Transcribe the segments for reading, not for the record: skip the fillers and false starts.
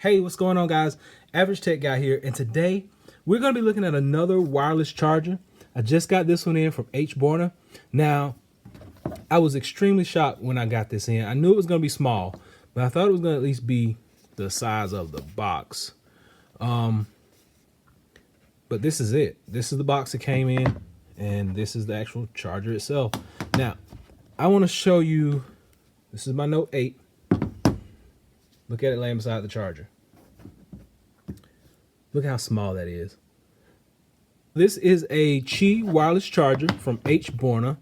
Hey, what's going on, guys? Average Tech Guy here, and today we're going to be looking at another wireless charger. I just got this one in from HBorna. Now, I was extremely shocked when I got this in. I knew it was going to be small, but I thought it was going to at least be the size of the box. But this is it. This is the box it came in, and this is the actual charger itself. Now, I want to show you, this is my Note 8. Look at it laying beside the charger. Look how small that is. This is a HBorna wireless charger from HBorna.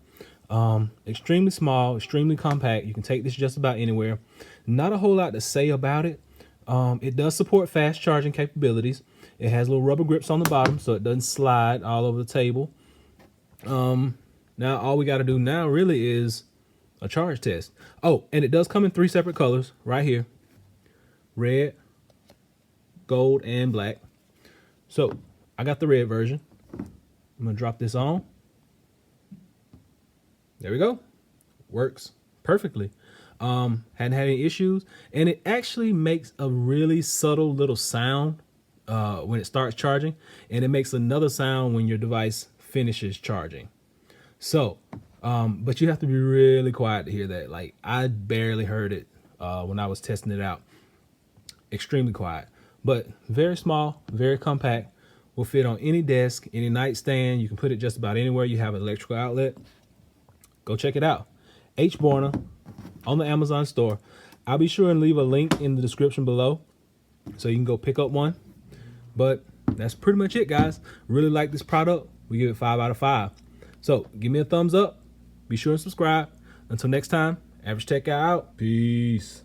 Extremely small, extremely compact. You can take this just about anywhere. Not a whole lot to say about it. It does support fast charging capabilities. It has little rubber grips on the bottom so it doesn't slide all over the table. Now all we got to do now really is a charge test. Oh, and it does come in 3 separate colors right here. Red, gold, and black. So I got the red version. I'm gonna drop this on. There we go. Works perfectly. Hadn't had any issues, and it actually makes a really subtle little sound when it starts charging, and it makes another sound when your device finishes charging. So, but you have to be really quiet to hear that. Like, I barely heard it when I was testing it out. Extremely quiet, but very small, very compact. Will fit on any desk, any nightstand. You can put it just about anywhere you have an electrical outlet. Go check it out. HBorna on the Amazon store. I'll be sure and leave a link in the description below so you can go pick up one. But that's pretty much it, guys. Really like this product. We give it 5 out of 5. So give me a thumbs up. Be sure and subscribe. Until next time, Average Tech Guy out. Peace.